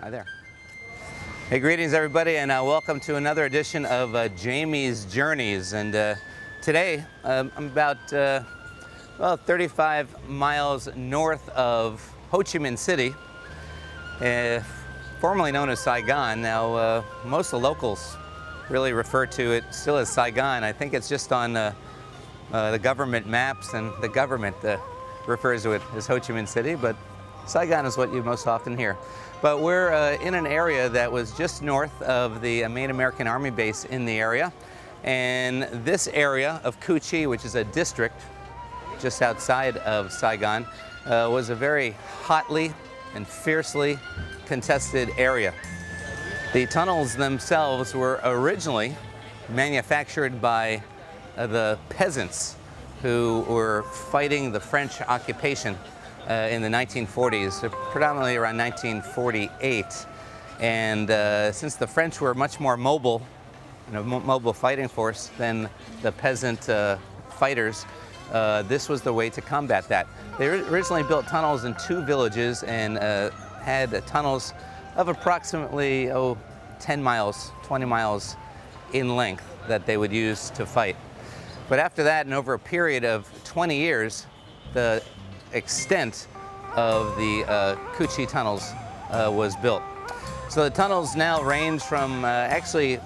Hi there. Hey, greetings everybody, and welcome to another edition of Jamie's Journeys. And today I'm about 35 miles north of Ho Chi Minh City, formerly known as Saigon. Now most of the locals really refer to it still as Saigon. I think it's just on the government maps, and the government refers to it as Ho Chi Minh City, but Saigon is what you most often hear. But we're in an area that was just north of the main American Army base in the area. And this area of Ho Chi, which is a district just outside of Saigon, was a very hotly and fiercely contested area. The tunnels themselves were originally manufactured by the peasants who were fighting the French occupation in the 1940s, predominantly around 1948. And since the French were much more mobile, mobile fighting force than the peasant fighters, this was the way to combat that. They originally built tunnels in two villages and had tunnels of approximately 10 miles, 20 miles in length that they would use to fight. But after that, and over a period of 20 years, the extent of the Ho Chi tunnels was built. So the tunnels now range from actually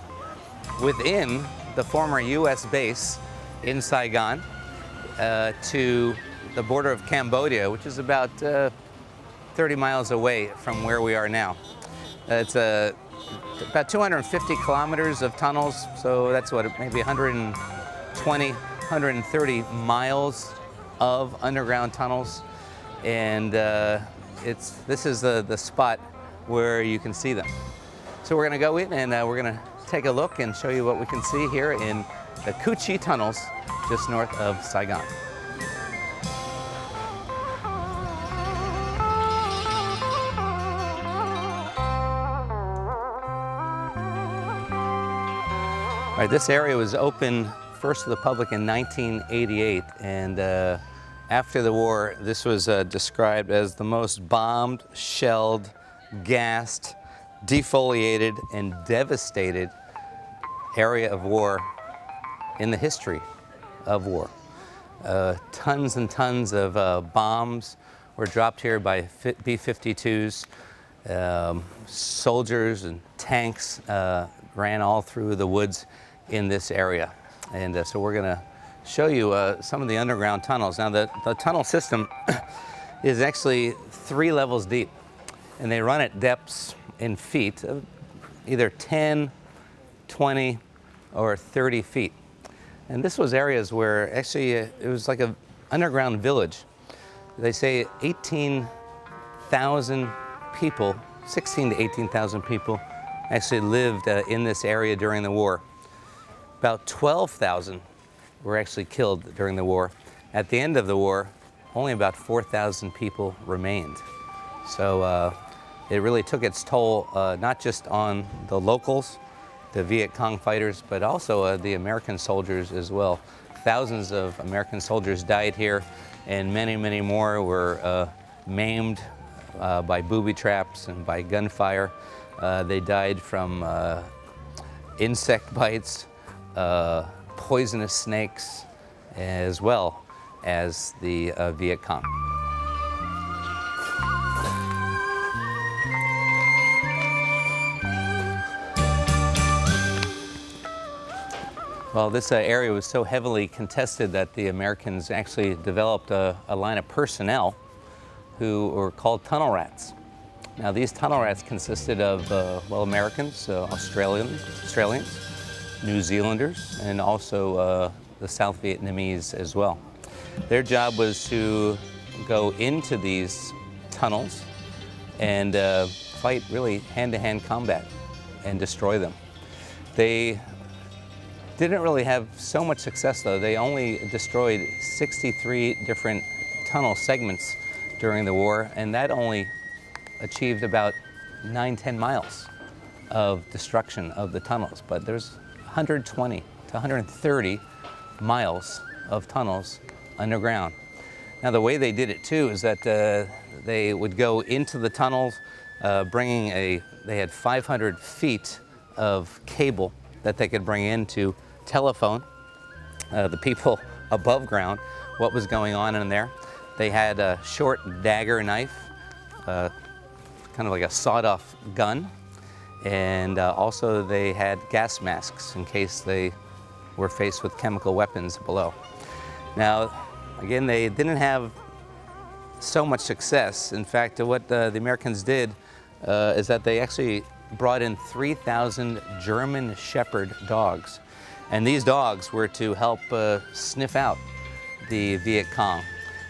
within the former U.S. base in Saigon to the border of Cambodia, which is about 30 miles away from where we are now. It's about 250 kilometers of tunnels, so that's what, maybe 120, 130 miles of underground tunnels. And this is the spot where you can see them. So we're going to go in and we're going to take a look and show you what we can see here in the Ho Chi tunnels just north of Saigon. All right, this area was opened first to the public in 1988, and after the war, this was described as the most bombed, shelled, gassed, defoliated, and devastated area of war in the history of war. Tons and tons of bombs were dropped here by B-52s. Soldiers and tanks ran all through the woods in this area. And so we're going to show you some of the underground tunnels. Now the tunnel system is actually 3 levels deep, and they run at depths in feet of either 10, 20, or 30 feet. And this was areas where actually it was like an underground village. They say 18,000 people, 16 to 18,000 people actually lived in this area during the war. About 12,000 were actually killed during the war. At the end of the war, only about 4,000 people remained. So it really took its toll, not just on the locals, the Viet Cong fighters, but also the American soldiers as well. Thousands of American soldiers died here, and many, many more were maimed by booby traps and by gunfire. They died from insect bites, poisonous snakes, as well as the Viet Cong. Well, this area was so heavily contested that the Americans actually developed a line of personnel who were called tunnel rats. Now, these tunnel rats consisted of, Americans, Australians, New Zealanders, and also the South Vietnamese as well. Their job was to go into these tunnels and fight really hand-to-hand combat and destroy them. They didn't really have so much success, though. They only destroyed 63 different tunnel segments during the war, and that only achieved about 9-10 miles of destruction of the tunnels. But there's 120 to 130 miles of tunnels underground. Now, the way they did it too is that they would go into the tunnels they had 500 feet of cable that they could bring in to telephone the people above ground what was going on in there. They had a short dagger knife, kind of like a sawed-off gun, and also they had gas masks in case they were faced with chemical weapons below. Now, again, they didn't have so much success. In fact, what the Americans did is that they actually brought in 3,000 German Shepherd dogs. And these dogs were to help sniff out the Viet Cong.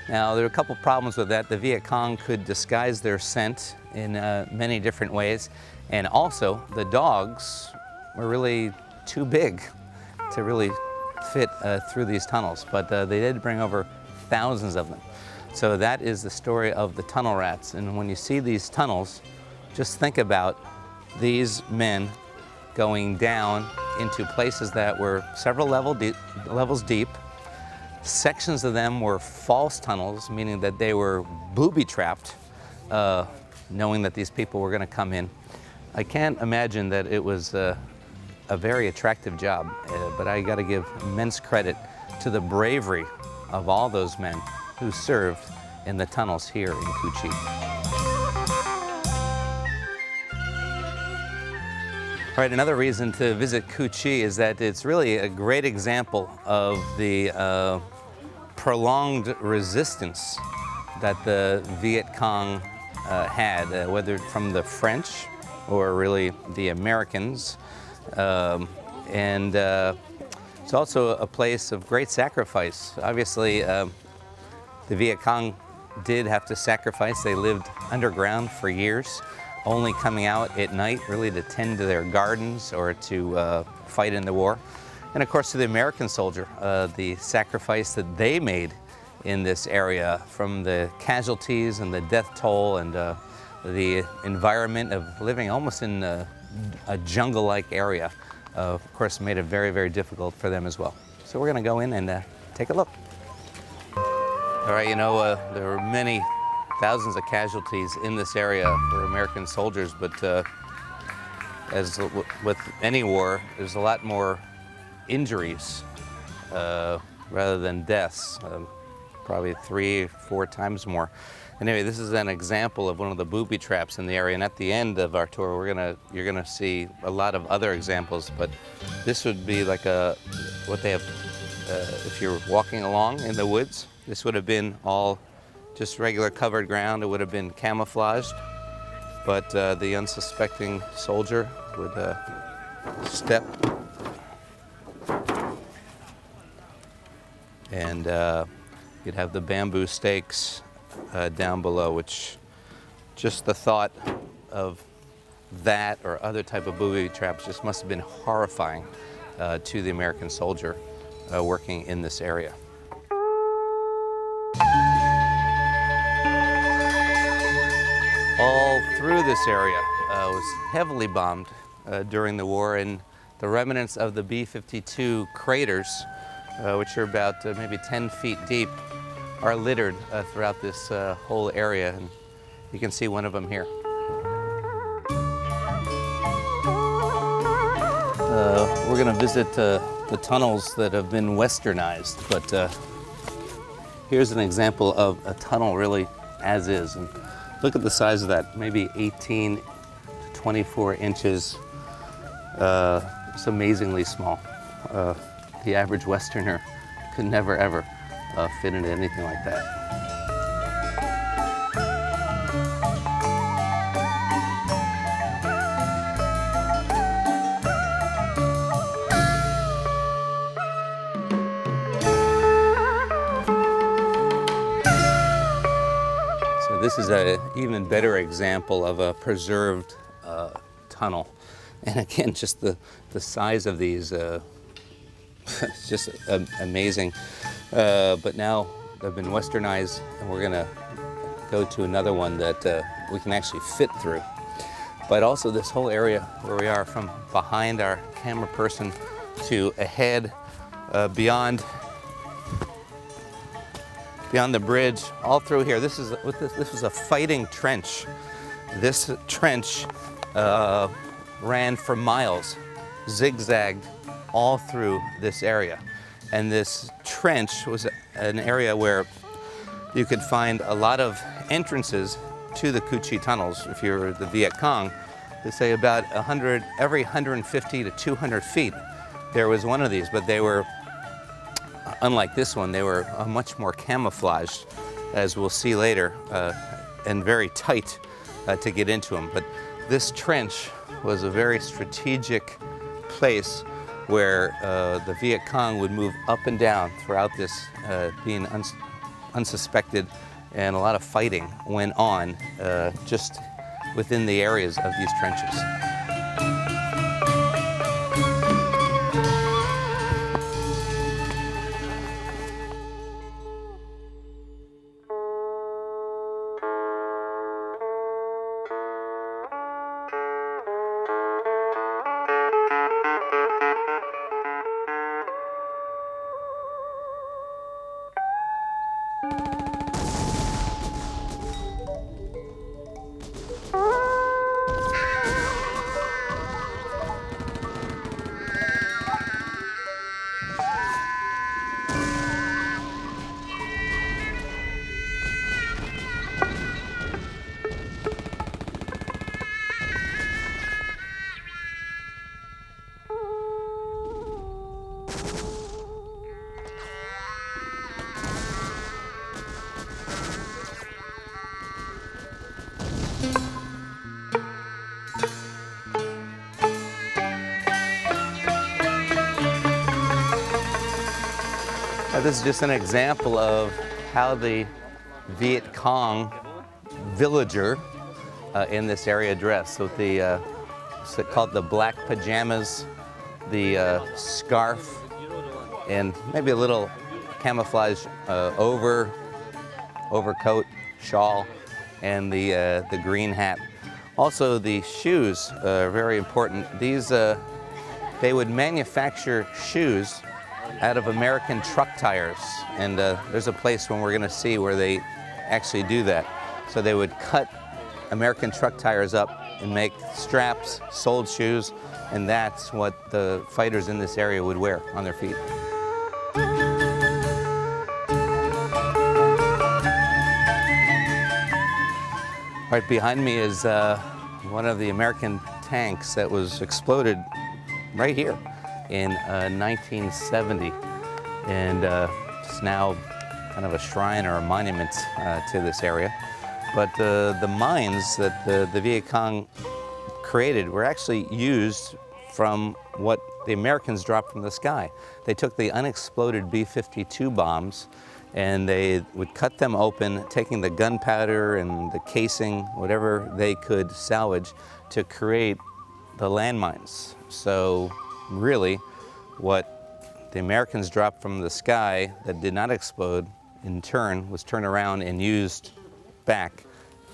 Now, there were a couple problems with that. The Viet Cong could disguise their scent in many different ways. And also, the dogs were really too big to really fit through these tunnels. But they did bring over thousands of them. So that is the story of the tunnel rats. And when you see these tunnels, just think about these men going down into places that were several levels deep. Sections of them were false tunnels, meaning that they were booby-trapped, knowing that these people were going to come in. I can't imagine that it was a very attractive job, but I got to give immense credit to the bravery of all those men who served in the tunnels here in Ho Chi. All right, another reason to visit Ho Chi is that it's really a great example of the prolonged resistance that the Viet Cong had, whether from the French or really the Americans. It's also a place of great sacrifice. Obviously, the Viet Cong did have to sacrifice. They lived underground for years, only coming out at night really to tend to their gardens or to fight in the war. And of course to the American soldier, the sacrifice that they made in this area, from the casualties and the death toll and the environment of living almost in a jungle-like area, of course made it very, very difficult for them as well. So we're going to go in and take a look. All right, there were many thousands of casualties in this area for American soldiers, but as with any war, there's a lot more injuries rather than deaths, probably 3 or 4 times more. Anyway, this is an example of one of the booby traps in the area, and at the end of our tour, you're gonna see a lot of other examples, but this would be like what they have if you're walking along in the woods. This would have been all just regular covered ground. It would have been camouflaged, but the unsuspecting soldier would step and you'd have the bamboo stakes down below, which just the thought of that or other type of booby traps just must have been horrifying to the American soldier working in this area. All through this area was heavily bombed during the war, and the remnants of the B-52 craters, which are about maybe 10 feet deep, are littered throughout this whole area, and you can see one of them here. We're going to visit the tunnels that have been westernized, but here's an example of a tunnel really as is. And look at the size of that, maybe 18 to 24 inches. It's amazingly small. The average Westerner could never, ever fit into anything like that. This is an even better example of a preserved tunnel. And again, just the size of these, it's just amazing. But now they've been westernized, and we're gonna go to another one that we can actually fit through. But also this whole area where we are, from behind our camera person to ahead, beyond the bridge, all through here. This is a fighting trench This trench ran for miles, zigzagged all through this area. And this trench was an area where you could find a lot of entrances to the Cu Chi tunnels. If you're the Viet Cong, they say about every 150 to 200 feet, there was one of these, but they were, unlike this one, they were much more camouflaged, as we'll see later, and very tight to get into them. But this trench was a very strategic place where the Viet Cong would move up and down throughout this, being unsuspected, and a lot of fighting went on just within the areas of these trenches. This is just an example of how the Viet Cong villager in this area dressed. So it's called the black pajamas, the scarf, and maybe a little camouflage overcoat, shawl, and the green hat. Also, the shoes are very important. These they would manufacture shoes out of American truck tires, and there's a place when we're going to see where they actually do that. So they would cut American truck tires up and make straps, soled shoes, and that's what the fighters in this area would wear on their feet. Right behind me is one of the American tanks that was exploded right here in 1970, and it's now kind of a shrine or a monument to this area. But the mines that the Viet Cong created were actually used from what the Americans dropped from the sky. They took the unexploded B-52 bombs and they would cut them open, taking the gunpowder and the casing, whatever they could salvage, to create the landmines. So really, what the Americans dropped from the sky that did not explode, in turn, was turned around and used back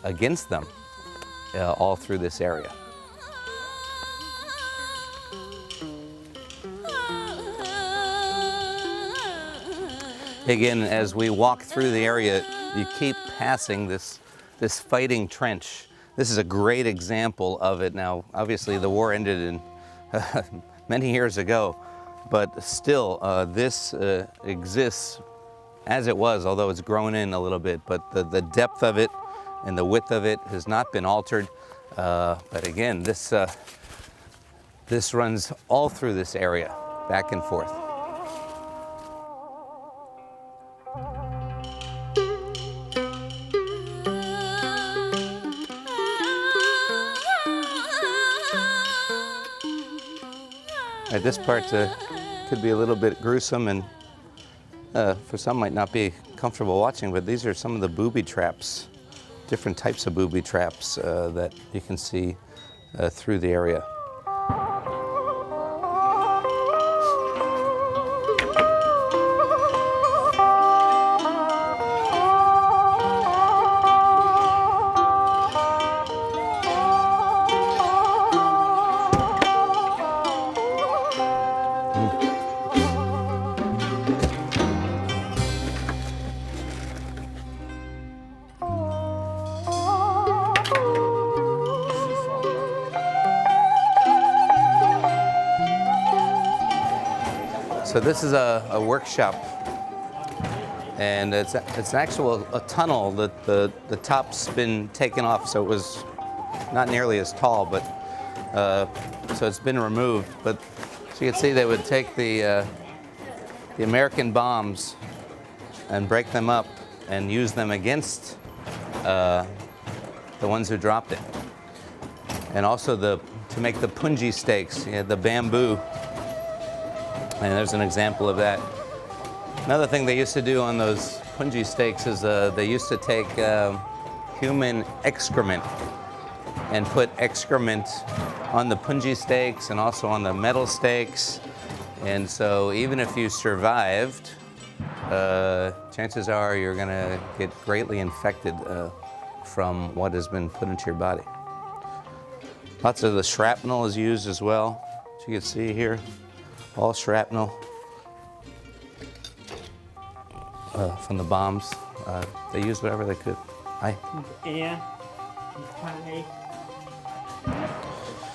against them all through this area. Again, as we walk through the area, you keep passing this fighting trench. This is a great example of it. Now, obviously, the war ended in many years ago, but still this exists as it was, although it's grown in a little bit. But the depth of it and the width of it has not been altered. But again, this runs all through this area, back and forth. This part could be a little bit gruesome, and for some might not be comfortable watching, but these are some of the booby traps, different types of booby traps that you can see through the area. So this is a workshop, and it's an actual tunnel that the top's been taken off, so it was not nearly as tall, but so it's been removed. But so you can see they would take the American bombs and break them up and use them against the ones who dropped it. And also to make the punji stakes, you had the bamboo, and there's an example of that. Another thing they used to do on those punji stakes is they used to take human excrement and put excrement on the punji stakes and also on the metal stakes. And so even if you survived, chances are you're going to get greatly infected from what has been put into your body. Lots of the shrapnel is used as well, as you can see here, all shrapnel from the bombs. They used whatever they could. Air, pie,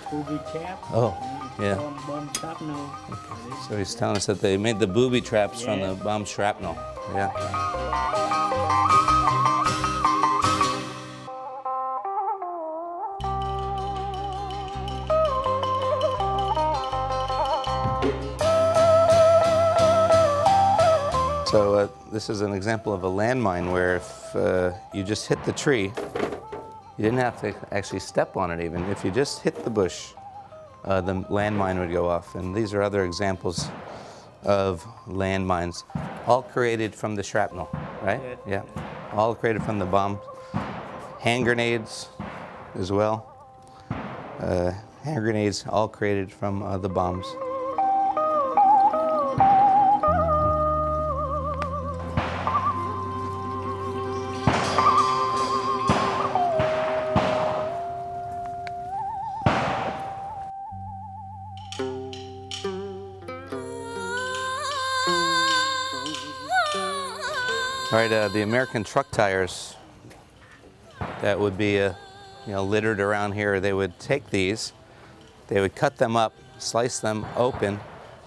booby trap. Oh, yeah. Bomb shrapnel. So he's telling us that they made the booby traps from the bomb shrapnel. Yeah. So this is an example of a landmine where if you just hit the tree, you didn't have to actually step on it even. If you just hit the bush, the landmine would go off. And these are other examples of landmines, all created from the shrapnel, right? Yeah. All created from the bomb. Hand grenades as well. Hand grenades all created from the bombs. All right, the American truck tires that would be littered around here, they would take these, they would cut them up, slice them open,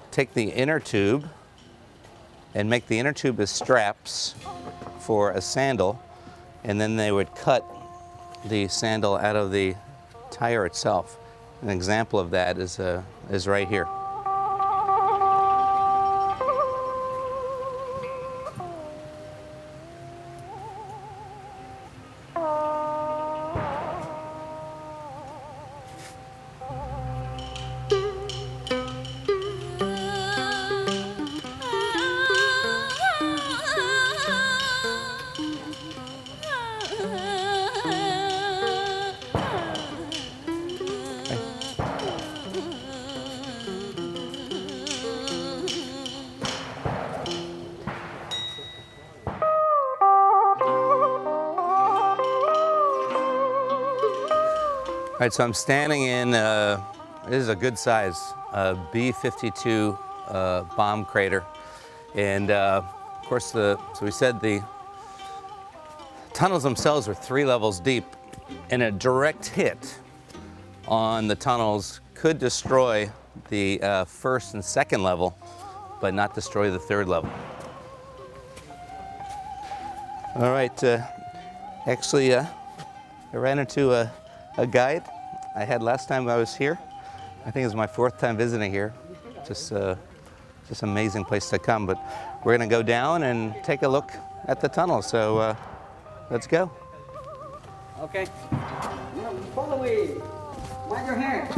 take the inner tube and make the inner tube as straps for a sandal, and then they would cut the sandal out of the tire itself. An example of that is right here. All right, so I'm standing in, this is a good size B-52 bomb crater. And of course, so we said the tunnels themselves are 3 levels deep, and a direct hit on the tunnels could destroy the 1st and 2nd level, but not destroy the 3rd level. All right, actually, I ran into a guide I had last time I was here. I think it was my 4th time visiting here. Just an amazing place to come. But we're going to go down and take a look at the tunnel. So let's go. Okay. Follow me. Mind your hand.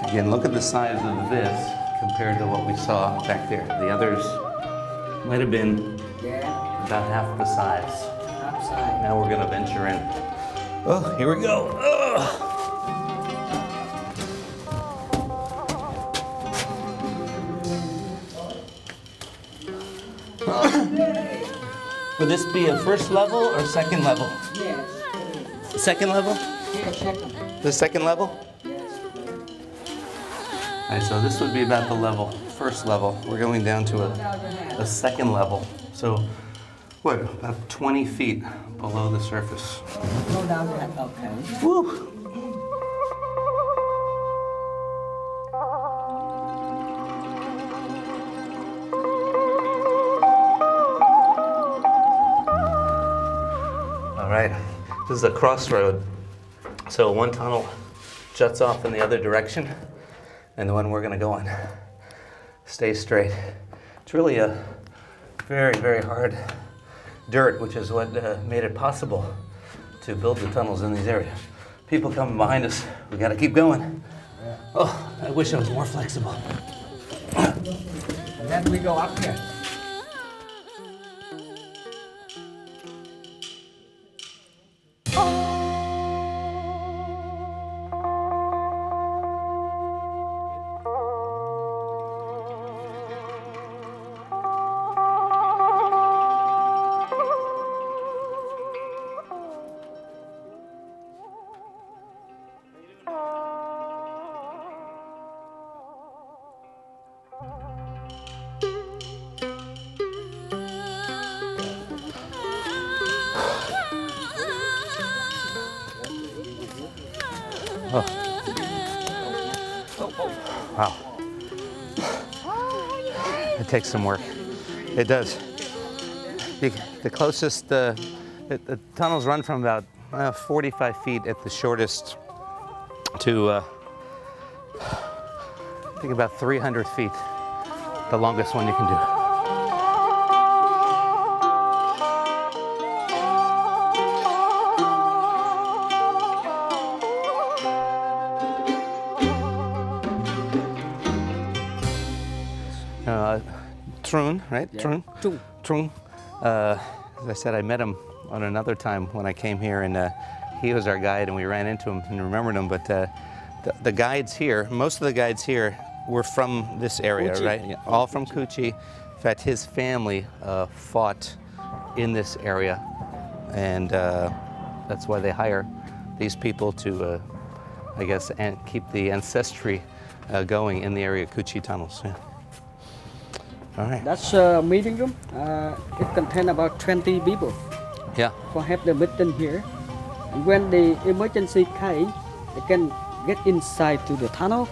Again, look at the size of this compared to what we saw back there. The others might have been about half the size. Now we're going to venture in. Oh, here we go. Oh. Would this be a first level or second level? Yes. Second level? Here, second. The second level? Yes. All right, so this would be about the level, first level. We're going down to a second level. So, what, about 20 feet below the surface. Go down your hand. Okay. Woo! All right, this is a crossroad. So one tunnel juts off in the other direction, and the one we're gonna go on stays straight. It's really a very, very hard dirt, which is what made it possible to build the tunnels in these areas. People coming behind us, we gotta keep going. Oh, I wish I was more flexible. And then we go up here. Wow. It takes some work. It does. The closest, the tunnels run from about 45 feet at the shortest to, I think about 300 feet, the longest one you can do. Trung, right? Yeah. Trung. Trung. Trung. As I said, I met him on another time when I came here, and he was our guide, and we ran into him and remembered him. But the guides here, most of the guides here, were from this area, Cu Chi. right? Yeah, all from Cu Chi. In fact, his family fought in this area, and that's why they hire these people to, I guess, keep the ancestry going in the area of Cu Chi tunnels. Yeah. All right. That's a meeting room. It contains about 20 people. Yeah. For have the meeting here. And when the emergency came, they can get inside to the tunnel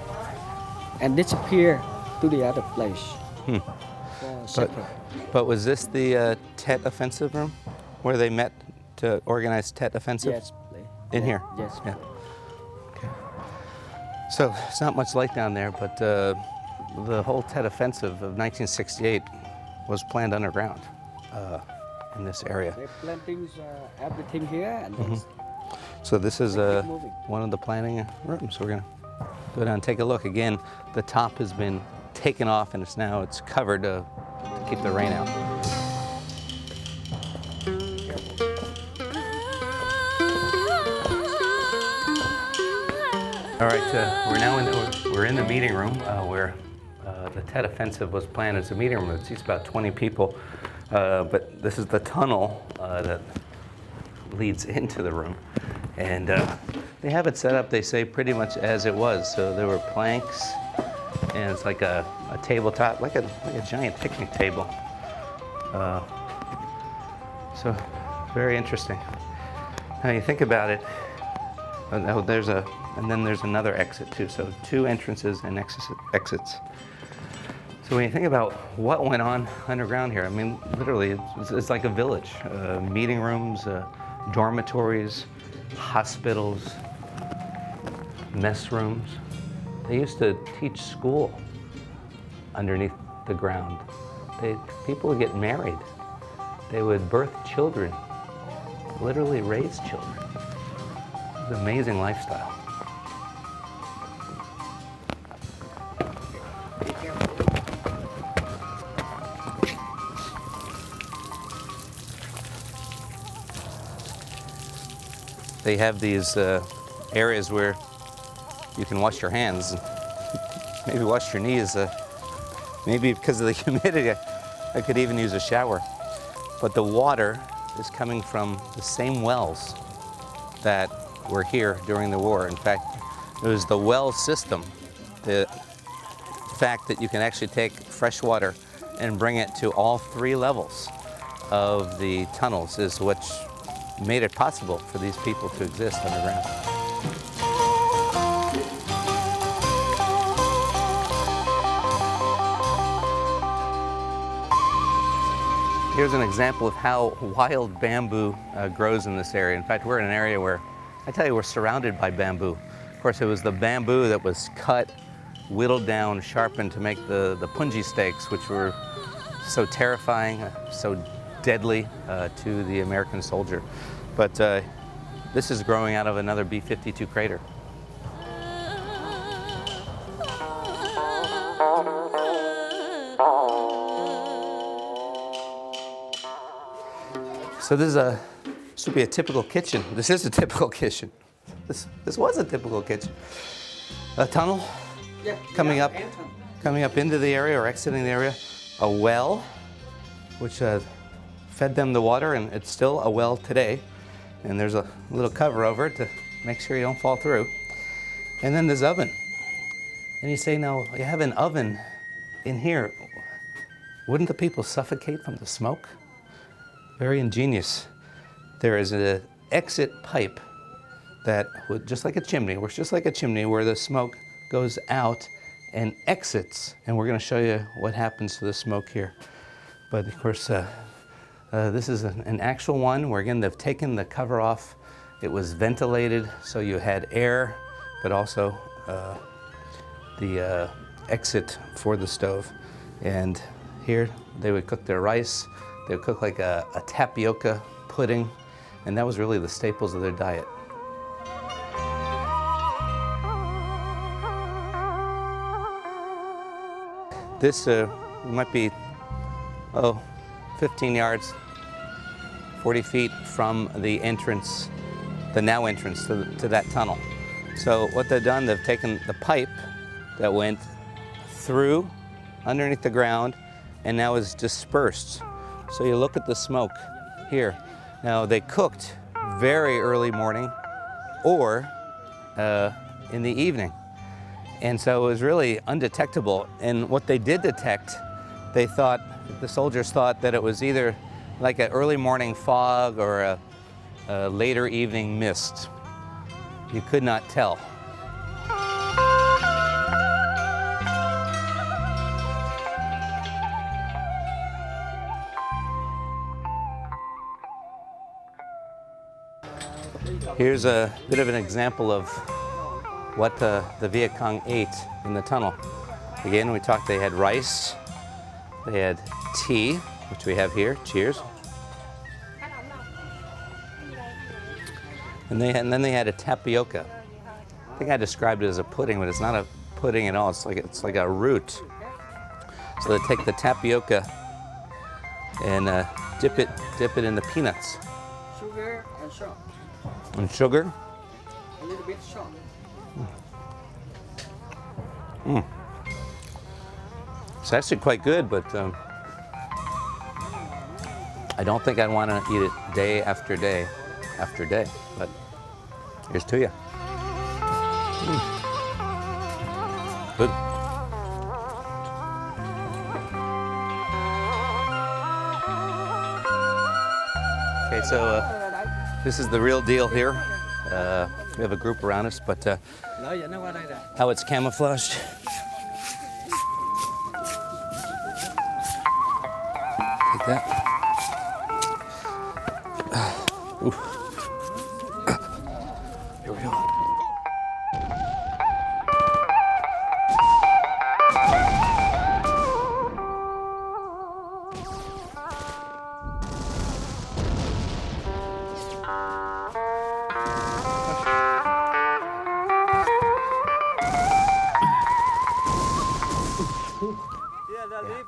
and disappear to the other place. For separate. But was this the Tet Offensive room where they met to organize Tet Offensive? Yes, please. In here? Yes. Yeah. Okay. So it's not much light down there, but the whole Tet Offensive of 1968 was planned underground in this area. They're planting everything here, and then So this is keep moving. one of the planning rooms. We're gonna go down and take a look. Again, the top has been taken off and it's covered to keep the rain out. All right, we're in the meeting room where the Tet Offensive was planned as a meeting room. It seats about 20 people, but this is the tunnel that leads into the room. And they have it set up, they say, pretty much as it was. So there were planks, and it's like a tabletop, like a giant picnic table. So very interesting. Now you think about it, and then there's another exit too. So two entrances and exits. So when you think about what went on underground here, I mean, literally, it's like a village. Meeting rooms, dormitories, hospitals, mess rooms. They used to teach school underneath the ground. People would get married. They would birth children, literally raise children. It was an amazing lifestyle. They have these areas where you can wash your hands, maybe wash your knees, maybe because of the humidity. I could even use a shower. But the water is coming from the same wells that were here during the war. In fact, it was the well system, the fact that you can actually take fresh water and bring it to all 3 levels of the tunnels is what made it possible for these people to exist underground. Here's an example of how wild bamboo grows in this area. In fact, we're in an area where, I tell you, we're surrounded by bamboo. Of course, it was the bamboo that was cut, whittled down, sharpened to make the punji stakes, which were so terrifying, so deadly to the American soldier. But this is growing out of another B-52 crater. So this would be a typical kitchen. This is a typical kitchen. This was a typical kitchen. A tunnel coming up into the area or exiting the area. A well, which fed them the water, and it's still a well today. And there's a little cover over it to make sure you don't fall through. And then this oven. And you say, now you have an oven in here. Wouldn't the people suffocate from the smoke? Very ingenious. There is an exit pipe that would, just like a chimney, works just like a chimney, where the smoke goes out and exits. And we're going to show you what happens to the smoke here. But of course, this is an actual one where, again, they've taken the cover off. It was ventilated, so you had air, but also the exit for the stove. And here they would cook their rice. They would cook like a tapioca pudding, and that was really the staples of their diet. This might be, 15 yards, 40 feet from the entrance, the now entrance to that tunnel. So what they've done, they've taken the pipe that went through underneath the ground and now is dispersed. So you look at the smoke here. Now they cooked very early morning or in the evening. And so it was really undetectable. And what they did detect, the soldiers thought that it was either like an early morning fog or a later evening mist. You could not tell. Here's a bit of an example of what the Viet Cong ate in the tunnel. Again, we talked, they had rice, they had tea, which we have here, cheers. And then they had a tapioca. I think I described it as a pudding, but it's not a pudding at all. It's like a root. So they take the tapioca and dip it in the peanuts. Sugar and salt. And sugar. A little bit salt. It's actually quite good, but I don't think I'd want to eat it day after day after day. But here's to you. Good. Okay, so this is the real deal here. We have a group around us, but how it's camouflaged. Take that. Here we go.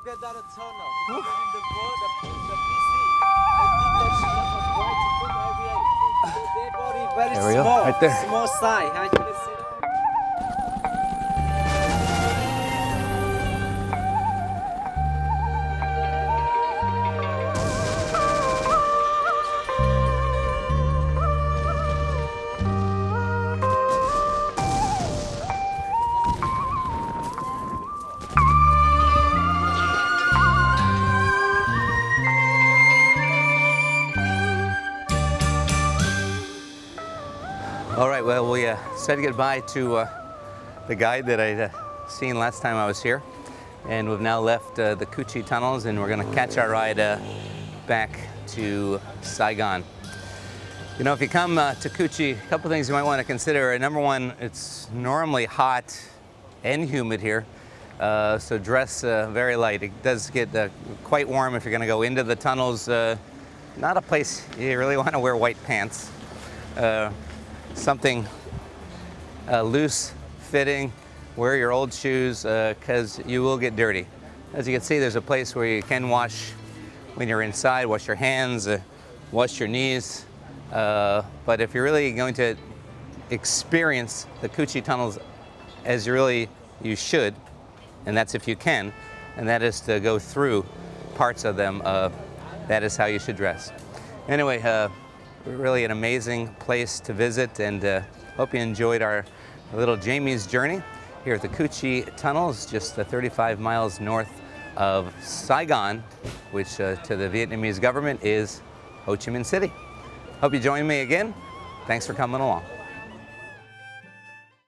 Get down a tunnel. Because in the world, the PC, the English not quite good IVA. Their body very There we go, small, right there. small size. How you can see? right, well, we said goodbye to the guide that I'd seen last time I was here. And we've now left the Ho Chi tunnels, and we're going to catch our ride back to Saigon. You know, if you come to Ho Chi, a couple things you might want to consider. Number one, it's normally hot and humid here, so dress very light. It does get quite warm if you're going to go into the tunnels. Not a place you really want to wear white pants. Something loose fitting. Wear your old shoes because you will get dirty. As you can see, there's a place where you can wash when you're inside, wash your hands, wash your knees. But if you're really going to experience the Ho Chi tunnels as you should, and that's if you can, and that is to go through parts of them, that is how you should dress. Anyway, really an amazing place to visit, and hope you enjoyed our little Jamie's journey here at the Ho Chi tunnels, just 35 miles north of Saigon, which to the Vietnamese government is Ho Chi Minh City. Hope you join me again. Thanks for coming along.